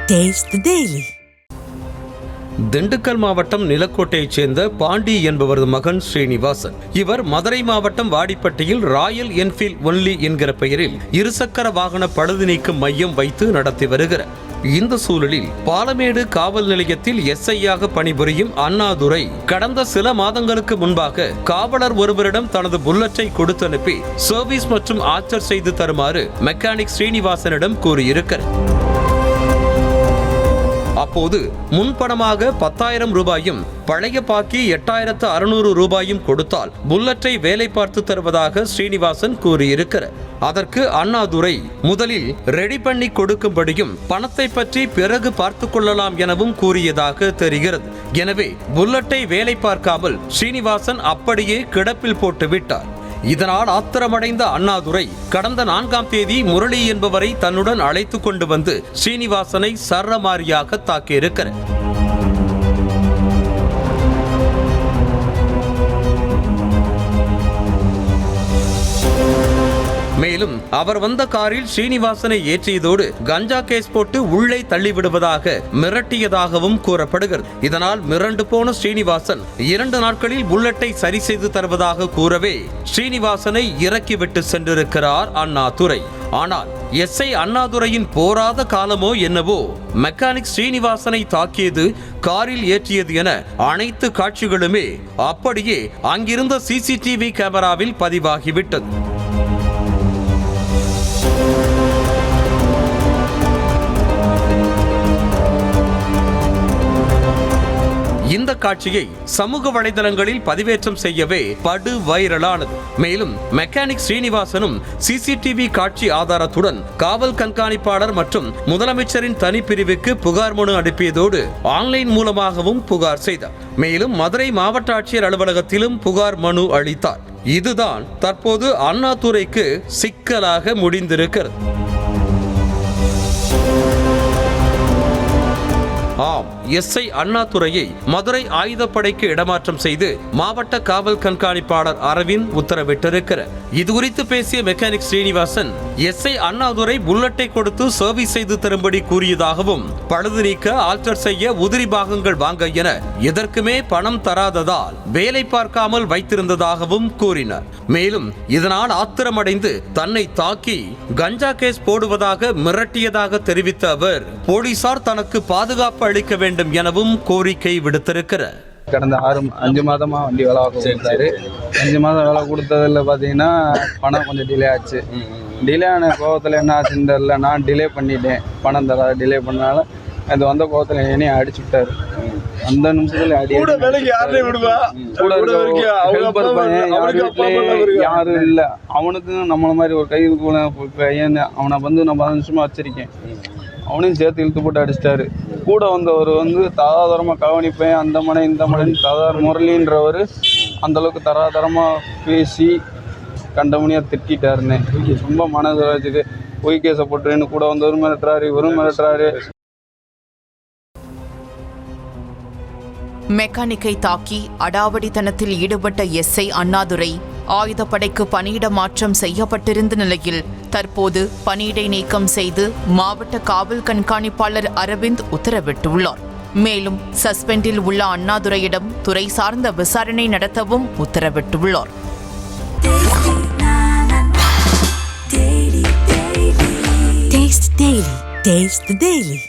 Taste the Daily. Dindigul மாவட்டம் நிலக்கோட்டையைச் சேர்ந்த பாண்டி என்பவரது மகன் ஸ்ரீனிவாசன். இவர் மதுரை மாவட்டம் வாடிப்பட்டியில் ராயல் என்ஃபீல்ட் ஒன்லி என்கிற பெயரில் இருசக்கர வாகன பழுது நீக்கும் மையம் வைத்து நடத்தி வருகிறார். இந்த சூழலில் பாலமேடு காவல் நிலையத்தில் எஸ்ஐயாக பணிபுரியும் அண்ணாதுரை கடந்த சில மாதங்களுக்கு முன்பாக காவலர் ஒருவரிடம் தனது புல்லட்டை கொடுத்து அனுப்பி சர்வீஸ் மற்றும் ஆர்ச்சர் செய்து தருமாறு மெக்கானிக் ஸ்ரீனிவாசனிடம் கூறியிருக்கிறார். அப்போது முன்பணமாக 10,000 ரூபாயும் பழைய பாக்கி 8,600 ரூபாயும் கொடுத்தால் புல்லட்டை வேலை பார்த்து தருவதாக ஸ்ரீனிவாசன் கூறியிருக்கிறார். அதற்கு அண்ணாதுரை முதலில் ரெடி பண்ணி கொடுக்கும்படியும் பணத்தை பற்றி பிறகு பார்த்து கொள்ளலாம் எனவும் கூறியதாக தெரிகிறது. எனவே புல்லட்டை வேலை பார்க்காமல் ஸ்ரீனிவாசன் அப்படியே கிடப்பில் போட்டுவிட்டார். இதனால் ஆத்திரமடைந்த அண்ணாதுரை கடந்த 4ஆம் தேதி முரளி என்பவரை தன்னுடன் அழைத்து கொண்டு வந்து ஸ்ரீனிவாசனை சரமாரியாக தாக்கியிருக்கிறார். மேலும் அவர் வந்த காரில் ஸ்ரீனிவாசனை ஏற்றியதோடு கஞ்சா கேஸ் போட்டு உள்ளே தள்ளிவிடுவதாக மிரட்டியதாகவும் கூறப்படுகிறது. இதனால் மிரண்டு போன ஸ்ரீனிவாசன் 2 நாட்களில் புல்லட்டை சரி செய்து தருவதாக கூறவே ஸ்ரீனிவாசனை இறக்கிவிட்டு சென்றிருக்கிறார் அண்ணாதுரை. ஆனால் எஸ்ஐ அண்ணாதுரையின் போராத காலமோ என்னவோ மெக்கானிக் ஸ்ரீனிவாசனை தாக்கியது, காரில் ஏற்றியது என அனைத்து காட்சிகளுமே அப்படியே அங்கிருந்த சிசிடிவி கேமராவில் பதிவாகிவிட்டது. இந்த காட்சியை சமூக வலைதளங்களில் பதிவேற்றம் செய்யவே படு வைரலானது. மேலும் மெக்கானிக் ஸ்ரீனிவாசனும் சிசிடிவி காட்சி ஆதாரத்துடன் காவல் கண்காணிப்பாளர் மற்றும் முதலமைச்சரின் தனிப்பிரிவுக்கு புகார் மனு அனுப்பியதோடு ஆன்லைன் மூலமாகவும் புகார் செய்தார். மேலும் மதுரை மாவட்ட ஆட்சியர் அலுவலகத்திலும் புகார் மனு அளித்தார். இதுதான் தற்போது அண்ணாதுரைக்கு சிக்கலாக முடிந்திருக்கிறது. ஆம், எஸ்ஐ அண்ணாதுரையை மதுரை ஆயுதப்படைக்கு இடமாற்றம் செய்து மாவட்ட காவல் கண்காணிப்பாளர் அரவிந்த் உத்தரவிட்டிருக்கிறார். இதுகுறித்து பேசிய மெக்கானிக் ஸ்ரீனிவாசன் எஸ்ஐ அண்ணாதுரை புல்லட்டை கொடுத்து சர்வீஸ் செய்து தரும்படி கூறியதாகவும் பழுது நீக்க ஆல்டர் செய்ய உதிரி பாகங்கள் வாங்க என எதற்குமே பணம் தராததால் வேலை பார்க்காமல் வைத்திருந்ததாகவும் கூறினார். மேலும் இதனால் ஆத்திரமடைந்து தன்னை தாக்கி கஞ்சா கேஸ் போடுவதாக மிரட்டியதாக தெரிவித்த அவர் போலீசார் தனக்கு பாதுகாப்பு அளிக்க வேண்டும் எனவும் கோரிக்கை விடுத்திருக்கிறார். கடந்த 5 மாதமாக வண்டி வேலை கொடுத்தாரு. 5 மாதம் வேலை கொடுத்ததில் பார்த்தீங்கன்னா பணம் கொஞ்சம் டிலே ஆச்சு. டிலே ஆன கோவத்தில் என்ன ஆச்சுன்னு தெரியல, நான் டிலே பண்ணிட்டேன். பணம் தர டிலே பண்ணனால அது வந்த கோவத்தில் என்னையும் அடிச்சு விட்டாரு. அந்த நிமிஷத்துல யாரும் இல்லை. அவனுக்கும் நம்மள மாதிரி ஒரு கை பையன், அவனை வந்து நான் 15 நிமிஷமா வச்சிருக்கேன். அவனையும் சேர்த்து இழுத்து போட்டு அடிச்சிட்டாரு. கூட வந்தவர் வந்து தராதரமாக கவனிப்பேன், அந்த மனை இந்த மனைன்னு முரளின்றவர் அந்தளவுக்கு தராதரமாக பேசி கண்டமணியாக திட்டாருன்னு ரொம்ப மனது வச்சுட்டு பொய் கேஸை போட்டுருன்னு கூட வந்தவரும் மிரட்டுறாரு, இவரும் மிரட்டுறாரு. மெக்கானிக்கை தாக்கி அடாவடித்தனத்தில் ஈடுபட்ட எஸ்ஐ அண்ணாதுரை ஆயுதப்படைக்கு பணியிட மாற்றம் செய்யப்பட்டிருந்த நிலையில் தற்போது பணியிடை நீக்கம் செய்து மாவட்ட காவல் கண்காணிப்பாளர் அரவிந்த் உத்தரவிட்டுள்ளார். மேலும் சஸ்பெண்டில் உள்ள அண்ணாதுரையிடம் துறை சார்ந்த விசாரணை நடத்தவும் உத்தரவிட்டுள்ளார். Taste the Daily.